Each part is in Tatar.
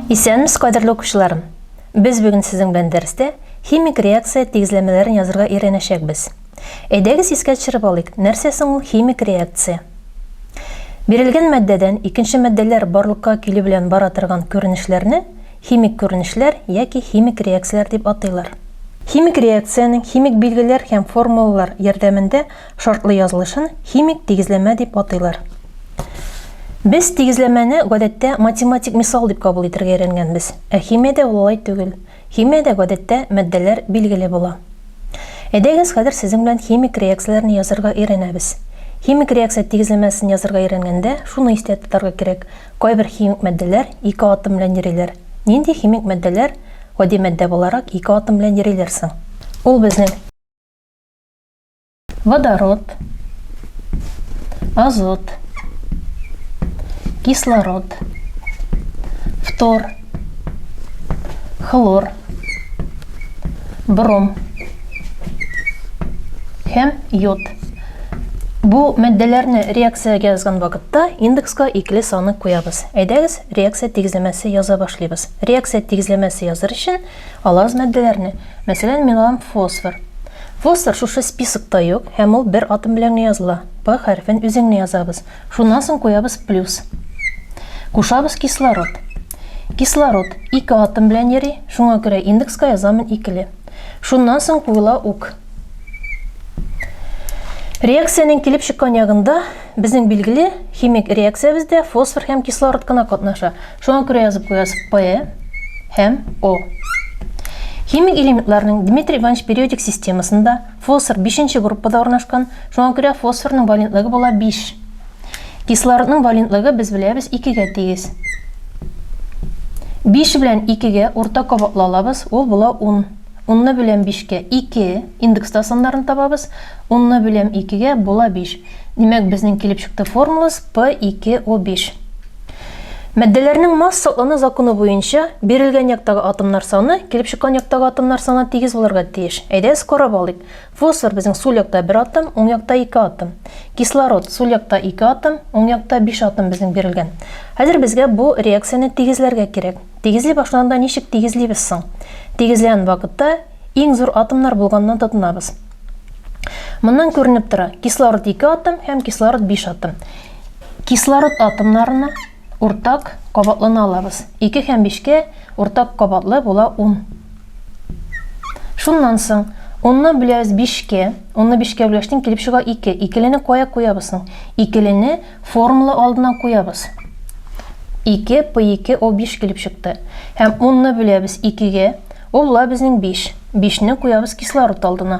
Исәнмез, кадерле укучыларым. Без бүген сезнең белән дәрестә химик реакция тигезләмәләрен язырга өйрәнәчәкбез. Әйдәгез искә төшереп алыйк, нәрсә соң ул химик реакция? Бирелгән матдәдән икенче матдәләр барлыкка килү белән бара торган күренешләрне химик күренешләр яки химик реакцияләр дип атыйлар. Химик реакциянең химик билгеләр һәм формулалар ярдәмендә шартлы язылышын химик тигезләмә дип атыйлар. Без тигезләмәне гадәттә математик мисал дип кабул итәргә өйрәнгәнбез. Ә химиядә улай түгел. Химиядә гадәттә матдәләр билгеле була. Әйдәгез хәзер сезнең белән химик реакцияләрне язырга өйрәнәбез. Химик реакция тигезләмәсен язырга өйрәнгәндә шуны истә тотарга кирәк. Кайбер химик матдәләр ике атом белән йөриләр. Нинди химик матдәләр гади матдә буларак ике атом белән йөриләр соң? Ул безнең водород, азот, кислород, фтор, хлор, бром һәм йод. Бу матдәләрне реакциягә язган вакытта индекска икле саны куябыз. Әйдәгез реакция тигезләмәсе яза башлыйбыз. Реакция тигезләмәсе языр өчен алабыз матдәләрне. Мәсәлән, мин алам фосфор. Фосфор шушы списокта юк, һәм ул бер атом белән языла. П хәрефен үзеңне язабыз. Шуннан соң куябыз плюс. Кушабыз кислород. Кислород ике атом белән йөри, шуңа күрә индекска язамын икле. Шуннан соң куела ук. Реакциянең килеп чыккан ягында безнең билгеле химик реакциябездә фосфор һәм кислород кына катнаша. Шуңа күрә язып куябыз П һәм О. Химик элементларның Дмитрий Иванович периодик системасында фосфор 5-нче группада урнашкан. Шуңа күрә фосфорның валентлыгы була 5. Кислородның валентлыгы без беләбез 2-гә тигез. 5 белән 2-гә уртак кабатлы алабыз, ул була 10. 10-ны белән 5-кә 2, индекста саннарын табабыз. 10-ны белән 2-гә була 5. Димәк, безнең килеп чыкты формулабыз P2O5. Матдәләрнең масса законы буенча бирелгән яктагы атомнар саны килеп чыккан яктагы атомнар саны тигез булырга тиеш. Әйдәгез карап алыйк. Фосфор безнең сул якта 1 атом, уң якта 2 атом. Кислород сул якта 2 атом, уң якта 5 атом безнең бирелгән. Хәзер безгә бу реакцияны тигезләргә кирәк. Тигезли башланганда ничек тигезлибез соң? Тигезләгән вакытта иң зур атомнар булганнан тотынабыз. Моннан күренеп тора, кислород 2 атом һәм кислород 5 атом. Кислород атомнарына уртак кабатлыны алабыз. 2 һәм 5-кә уртак кабатлы була 10. Шуннан соң 10-ны беләбез 5-кә, 10-ны 5-кә бүләштән килеп чыга 2. 2-лене кая куябыз соң? 2-лене формула алдына куябыз. 2P2O5 килеп чыкты. Һәм 10-ны беләбез 2-гә, ул була безнең 5. 5-не куябыз кислород алдына.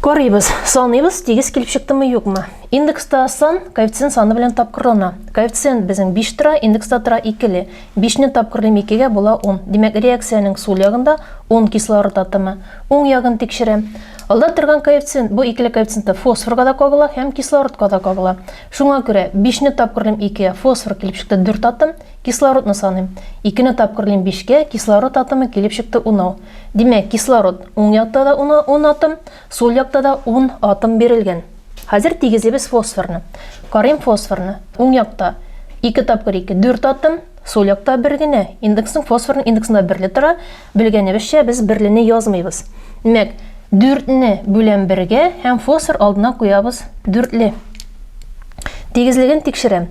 Карыйбыз, саныйбыз, тигез килеп чыктымы юкмы? Индекста сан коэффициент саны белән тапкырлана. Коэффициент безнең 5 тора, индекста тора 2-ле. 5-не тапкырлыйм 2-гә була 10. Димәк, реакциянең сул ягында 10 кислород атомы. Уң ягын тикшерәм. Алда торган коэффициент, бу икле коэффициентта фосфорга да кагыла һәм кислородка да кагыла. Шуңа күрә 5-не тапкырлыйм 2-гә, фосфор килеп чыкты 4 атом, кислородны саныйм. 2-не тапкырлыйм 5-кә, кислород атомы килеп чыкты 10. Димәк, кислород уң якта да 10 атом, сул якта да 10 атом бирелгән. Хәзер тигезлебез фосфорны. Карыйм фосфорны. Уң якта 2 тапкыр 2, 4 атом, сул якта 1 генә. Индексның фосфорның индексында 1-ле тора. Белгәнебезчә без 1-лене язмыйбыз. Димәк, 4-не бүлән 1-гә һәм фосфор алдына куябыз 4-ле. Тигезлеген тикшерәм.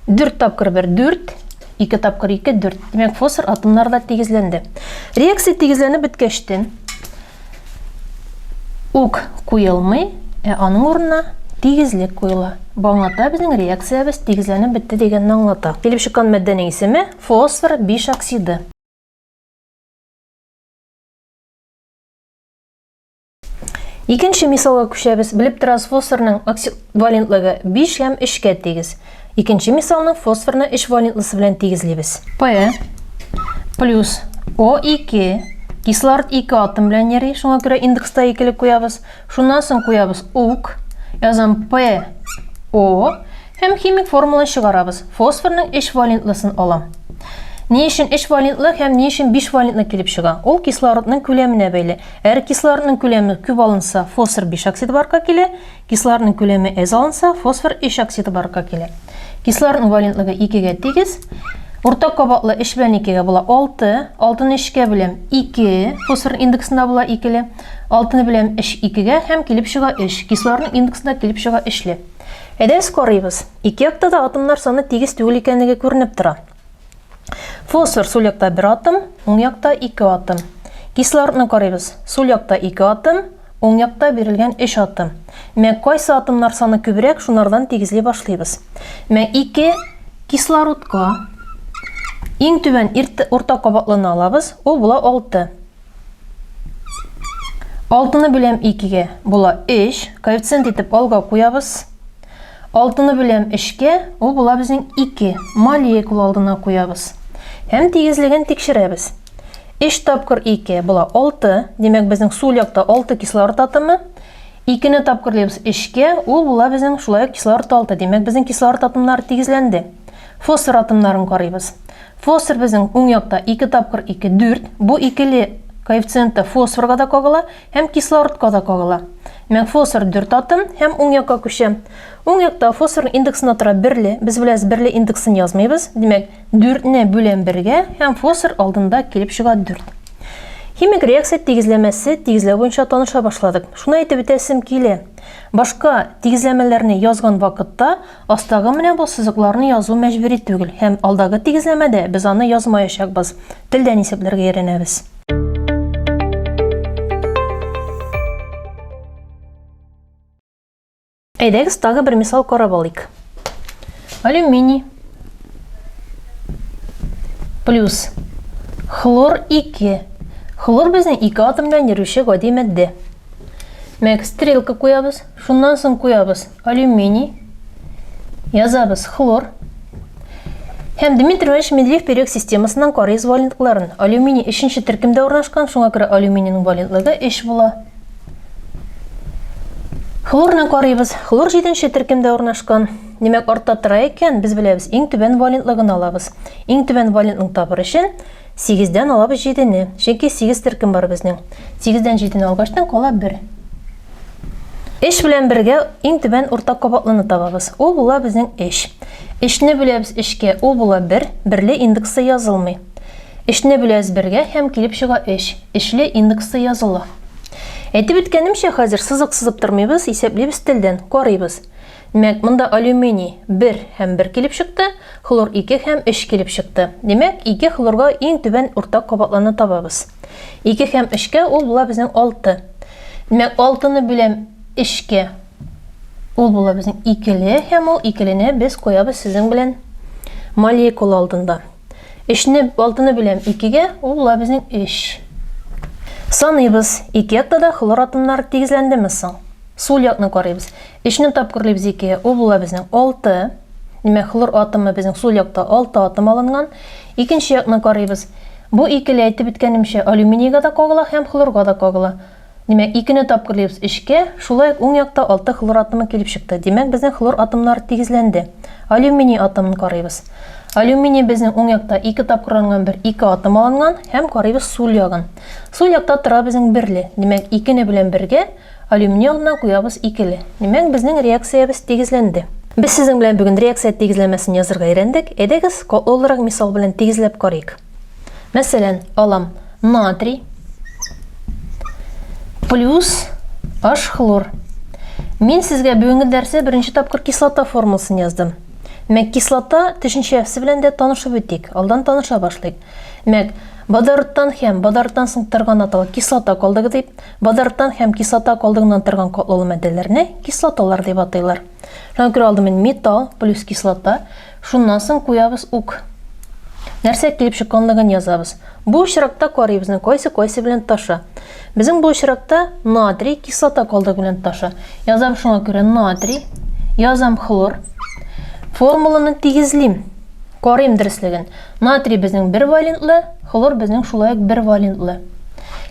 4 тапкыр 1 4, 2 тапкыр 2 4. Димәк, фосфор атомнары да тигезләнде. Реакция тигезләнеп беткәчтән ук куелмый, аның урынына тигезлек куела. Бу аңлата безнең реакциябез тигезләнеп бетте дигәнне аңлата. Килеп чыккан матдәнең исеме фосфор 5 оксиды. Икенче мисалга күчәбез. Белеп торабыз, фосфорның валентлыгы 5 һәм 3-кә тигез. Икенче мисалны фосфорны 3 валентлысы белән тигезлибез. P плюс O2, кислород 2 атом белән йөри, шуңа күрә индекста 2-ле куябыз. Шуннан соң куябыз ук, язам PO һәм химик формула чыгарабыз. Фосфорның 3 валентлысын алам. Ни өчен 3 валентлы һәм ни өчен 5 валентлы килеп чыга? Ул кислородның күләменә бәйле. Әгәр кислородның күләме күп алынса, фосфор 5 оксиды барка килә. Кислородның күләме әз алынса, фосфор 3 оксиды барка килә. Кислородның валентлыгы 2-гә тигез. Уртак кабатлы эш белән 2-гә була 6, 6-ны 3-кә беләм 2, фосфор индексында була 2-ле, 6-ны беләм 2-гә һәм килеп чыга 3, кислородның индексында килеп чыга 3-ле. Әйдәгез карыйбыз. Ике якта да атомнар саны тигез түгел икәнлеге күренеп тора. Фосфор сул якта 1 атом, уң якта 2 атом. Кислородны карыйбыз. Сул якта 2 атом, уң якта бирелгән 3 атом. Мәк кайсы атомнар саны күбрәк, шунардан тигезли башлыйбыз. Мәк 2 кислородка иң түбән уртак кабатлыны алабыз, ул була 6. 6-ны беләм 2-гә була 3, коэффициент итеп алга куябыз. 6-ны беләм 3-кә, ул була безнең 2, молекула алдына куябыз. Һәм тигезлеген тикшерәбез. 3 тапкыр 2 була 6, демәк безнең сул якта 6 кислород атомы. 2-не тапкырлыйбыз 3-кә, ул була безнең шулай кислород 6, демәк безнең кислород атомнары тигезләнде. Фосфор атомнарын карыйбыз. Фосфор безнең уң якта 2 тапкыр 2 4, бу икеле коэффициенты фосфорга да кагыла һәм кислородка да кагыла. Мәк фосфор 4 атом һәм уң якка күчә. Уң якта фосфор индексына тора 1-ле, без беләбез 1-ле индексын язмыйбыз. Димәк 4-не бүләм 1-гә һәм фосфор алдында килеп чыга 4. Химик реакция тигезләмәсе тигезләү буенча таныша башладык. Шуны әйтеп үтәсем килә. Башка тигезләмәләрне язган вакытта астагы менә бу сызыкларны язу мәҗбүри түгел һәм алдагы тигезләмәдә без аны язмаячакбыз. Телдән исәпләргә өйрәнәбез. Әйдәгез тагы бер мисал карап алыйк. Алюминий плюс хлор 2. Хлор безнең 2 атом белән йөрүче гади матдә. Мәк стрелка куябыз, шуннан соң куябыз алюминий, язабыз хлор. Һәм Дмитрий Иванович Медведев период системасыннан карыйбыз валентлыкларын. Алюминий 3-нче төркемдә урнашкан, шуңа күрә алюминийның валентлыгы 3 була. Хлорны карыйбыз. Хлор 7-нче төркемдә урнашкан. Демәк, артта тора икән, без беләбез, иң түбән валентлыгын алабыз. Иң түбән валентның табыр өчен 8-дән алабыз 7-не. Чөнки 8 төркем бар безнең. 8-дән 7-не алгаштан кала 1. 3 белән 1-гә иң түбән уртак кабатлыны табабыз. Ул була безнең 3. 3-не бүләбез 3-кә, ул була 1. 1-ле индексы язылмый. 3-не бүләбез 1-гә һәм килеп чыга 3. 3-ле индексы языла. Әйтеп үткәнемчә, хәзер сызык сызып тормыйбыз, исәплибез телдән, карыйбыз. Демәк, монда алюминий 1 һәм 1 килеп чыкты, хлор 2 һәм 3 килеп чыкты. Демәк, 2 хлорга иң түбән уртак кабатлыны табабыз. 2 һәм 3-кә ул була безнең 6. Демәк, 6-ны бүләм 3-кә. Ул була безнең 2-ле һәм ул 2-лене без куябыз сезнең белән молекула алдында. 3-не 6-ны бүләм 2-гә, ул була безнең 3. Саныйбыз. 2 якта да хлор атомнары тигезләндеме соң? Сул якны карыйбыз. 3-не тапкырлыйбыз 2-гә, ул була безнең 6. Демәк, хлор атомы безнең сул якта 6 атом алынган. Икенче якны карыйбыз. Бу 2-ле әйтеп үткәнемчә алюминийга да кагыла һәм хлорга да кагыла. Демәк, 2-не тапкырлыйбыз 3-кә, шулай ук уң якта 6 хлор атомы килеп чыкты. Демәк, безнең хлор атомнары тигезләнде. Алюминий атомын карыйбыз. Алюминий безнең уң якта 2 тапкырланган 2 атом алынган һәм карыйбыз сул ягын. Сул якта тора безнең 1-ле. Демәк, 2-не белән 1-гә алюминий алдына куябыз 2-ле. Демәк, безнең реакциябыз тигезләнде. Без сезнең белән бүген реакция тигезләмәсен язырга өйрәндек. Әйдәгез, катлаулырак мисал белән тигезләп карыйк. Мәсәлән, алам натрий плюс H хлор. Мин сезгә бүгенге дәрсе беренче тапкыр кислота формуласын яздым. Мәк кислота төшенчәсе белән дә танышып үтик. Алдан таныша башлыйк. Мәк водородтан һәм водородтан соң торган аталы кислота калдыгы дип, водородтан һәм кислота калдыгыннан торган катлаулы матдәләрне кислоталар дип атыйлар. Шуңа күрә алдымен металл плюс кислота, шуннан соң куябыз ук. Нәрсә килеп чыкканлыгын язабыз. Бу очракта карыйбызны кайсы белән таша. Безнең бу очракта натрий кислота калдыгы белән таша. Язам шуңа күрә натрий, язам хлор. Формуланы тигезлим. Карыйм дәреслеген. Натрий безнең 1 валентлы, хлор безнең шулай ук 1 валентлы.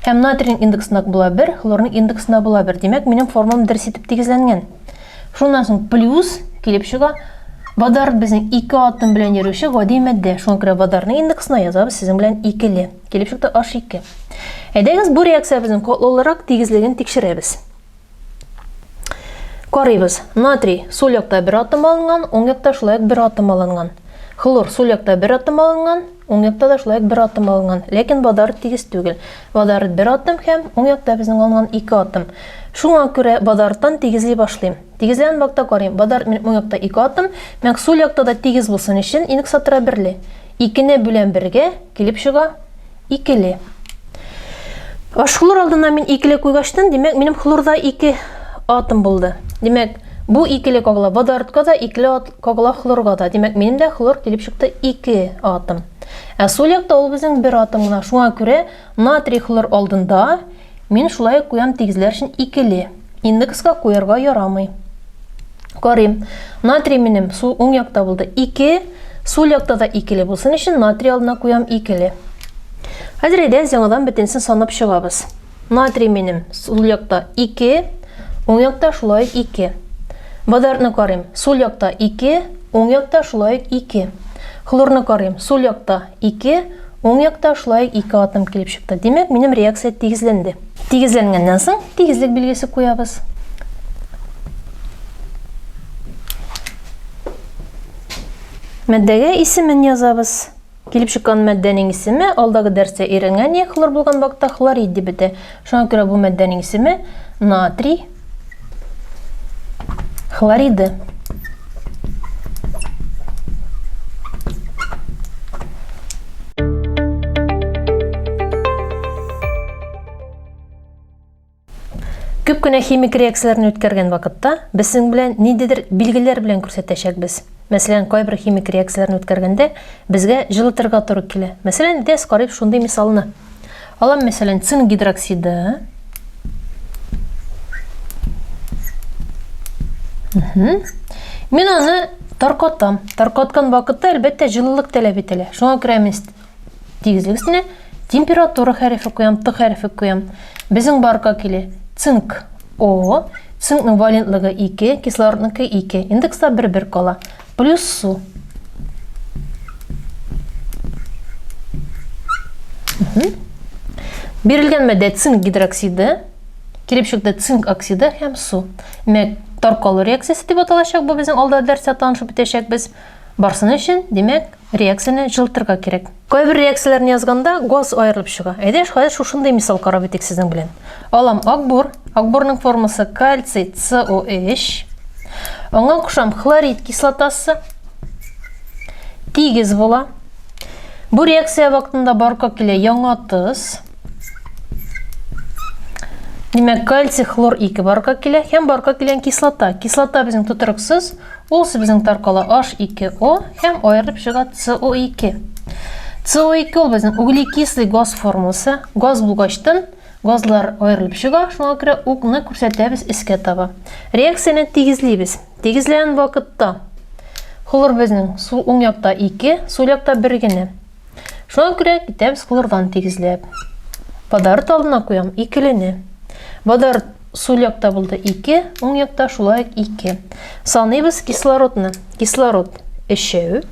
Һәм натрийның индексында була 1, хлорның индексында була 1. Димәк, минем формулам дөрес итеп тигезләнгән. Шуннан соң плюс килеп чыга. Водород безнең 2 атом белән йөрүче гади матдә. Шуңа күрә водородның индексына язабыз сезнең белән 2-ле. Килеп чыкты H2. Әйдәгез, бу реакциябызның катлаулырак тигезлеген тикшерәбез. Карыйбыз. Натрий сул якта 1 атом алынган, уң якта шулай ук 1 атом алынган. Хлор сул якта 1 атом алынган, оң якта да шулай 1 атом алынган. Ләкин бадар тигез түгел. Бадар 1 атом һәм оң якта безнең алынган 2 атом. Шуңа күрә бадардан тигезли башлыйм. Тигезлән бакта карыйм. Бадар оң якта 2 атом, мен сул якта да тигез булсын өчен индекс тора 1. 2-не бүлән 1-гә килеп чыга 2. Аш хлор алдына мин 2 куйгаштым, димәк минем хлорда 2 атом булды. Димәк бу 2 кагыла бадарга да, 2 кагыла хлорга да. Димәк минем дә хлор килеп чыкты 2 атом. Ә сул якта ул безнең 1 атом гына. Шуңа күрә натрий хлор алдында мин шулай куям тигезләр өчен 2. Индекска куярга ярамый. Карыйм. Натрий минем оң якта булды 2, сул якта да 2 булсын өчен натрий алдына куям 2. Хәзер әйдә яңадан бөтенсен санап чыгабыз. Натрий минем сул якта 2, оң якта шулай 2. Бадарны карыйм. Сул якта 2, оң якта шулай 2. Хлорны карыйм. Сул якта 2, оң якта шулай 2 атом килеп чыкты. Димәк, минем реакция тигезләнде. Тигезләнгәннән соң тигезлек билгесе куябыз. Мәддәгә исемен язабыз. Килеп чыккан мәддәнең исеме алдагы дәрестә өйрәнгән хлор булган вакытта хлорид дип бетә. Шуңа күрә бу мәддәнең исеме натрий хлориды. Күп кенә химик реакцияләрне үткәргән вакытта безнең белән ниндидер билгеләр белән күрсәтәчәкбез. Мәсәлән, кайбер химик реакцияләрне үткәргәндә безгә җылытырга туры килә. Мәсәлән, дәс карыйм шундый мисалны. Алам, мәсәлән, цинк гидроксиды. Мин аны таркатам. Таркаткан вакытта әлбәттә җылылык таләп ителә. Шуңа күрә мин тигезлек өстенә температура хәрефе куям, Т хәрефе куям. Безнең барка килә цинк О, цинкның валентлыгы 2, кислородныкы 2. Индекста 1-1 кала. Плюс су. Бирелгән мәддә цинк гидроксиды, килеп чыкты цинк оксиды һәм су. Демәк, таркалу реакциясе дип аталачак. Бу безнең алда дәрестә танышып бетәчәкбез. Барсын өчен, демәк, реакцияны җылытырга кирәк. Кайбер реакцияләрне язганда газ аерылып чыга. Әйдә, хәзер шушындай мисал карап итик сезнең белән. Алам акбор. Акборның формасы кальций COH. Аңа кушам хлорид кислотасы. Тигез була. Бу реакция вакытында барка килә яңа тыз. Демәк, кальций хлор 2 барка килә һәм барка килгән кислота. Кислота безнең тутырыксыз, ул безнең таркала H2O һәм аерылып чыга CO2. CO2 ул безнең углекислый газ формуласы. Газ булгачтан газлар аерылып чыга, шуңа күрә укны күрсәтәбез искә таба. Реакцияны тигезлибез. Тигезләгән вакытта хлор безнең оң якта 2, сул якта 1 генә. Шуңа күрә китәбез хлордан тигезләп. Бадар алдына куям 2-лене. Бадар сул якта булды 2, оң якта шулай 2. Саныйбыз кислородны. Кислород 3.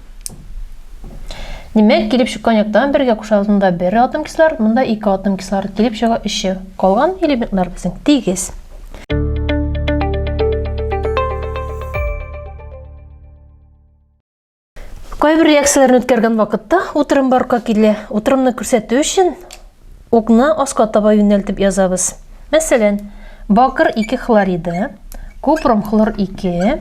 Демәк, килеп чыккан яктан бергә кушылганда 1 атом кислород, монда 2 атом кислород килеп чыга 3. Калган элементлар безнең тигез. Кайбер реакцияләрне үткәргән вакытта утырым барка килә. Утырымны күрсәтү өчен укны аска таба юнәлтеп язабыз. Мәсәлән, бакыр 2 хлориды, купрум хлор 2.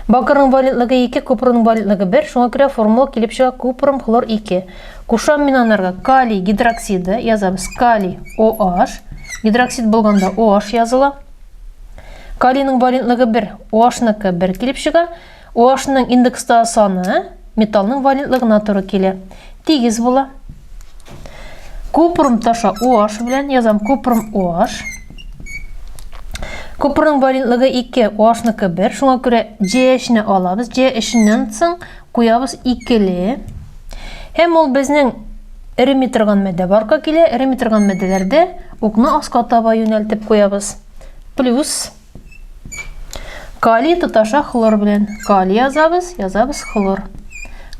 Бакырның валентлыгы 2, купрумның валентлыгы 1. Шуңа күрә формула килеп чыга купрум хлор 2. Кушам мин анарга калий гидроксиды язабыз. Калий OH. Гидроксид булганда OH языла. Калийның валентлыгы 1, OH-ныкы 1 килеп чыга. OH-ның индекста саны металлның валентлыгына туры килә. Тигез була. Купрум таша OH белән язам купрум OH. Купрумның валентлыгы 2, OH-ныкы 1. Шуңа күрә JH-не алабыз. JH-ннән соң куябыз 2-ле. Һәм ул безнең эреми торган мәддә барка килә. Эреми торган мәддәләрдә укны аска таба юнәлтеп куябыз. Плюс калий тоташа хлор белән. Калий язабыз хлор.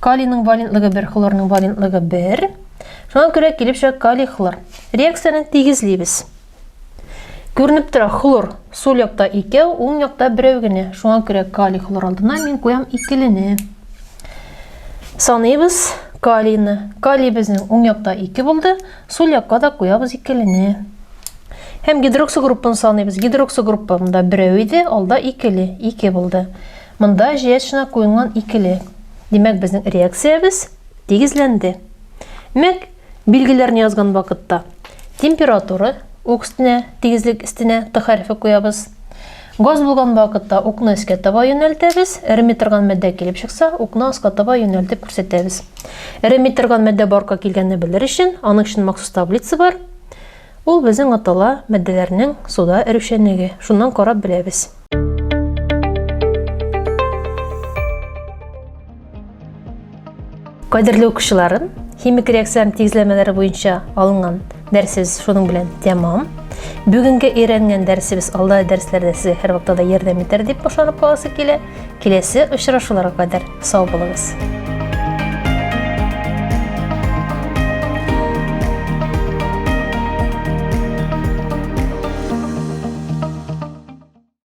Калийның валентлыгы 1, хлорның валентлыгы 1. Шуңа күрә килеп чыга калий хлор. Реакцияны тигезлибез. Күренеп тора хлор сул якта 2, оң якта 1 генә. Шуңа күрә калий хлор алдына мин куям 2-лене. Саныйбыз калийны. Калий безнең уң якта 2 булды, сул якка да куябыз 2-лене. Һәм гидроксигруппаны саныйбыз. Гидроксигруппа монда 1 иде, алда 2-ле, 2 булды. Монда җиһәтченә куелган 2-ле. Димәк, безнең реакциябез тигезләнде. Мәк билгеләрне язган вакытта температура ук өстенә, тигезлек өстенә Т хәрефе куябыз. Газ булган вакытта укны өскә таба юнәлтәбез. Эреми торган мәддә килеп чыкса, укны аска таба юнәлтеп күрсәтәбез. Эреми торган мәддә барка килгәнне белер өчен, аның өчен махсус таблица бар. Ул безнең атала мәддәләрнең суда эрешәнлеге. Шуннан карап беләбез. Кадерле укучыларым, химик реакциялар тигезләмәләре буенча алынган дәресебез шуның белән тәмам. Бүгенге өйрәнгән дәресебез алда дәресләрдә сезгә һәр вакытта ярдәм итәр дип ышанып каласы килә. Киләсе очрашуларга кадәр сау булыгыз.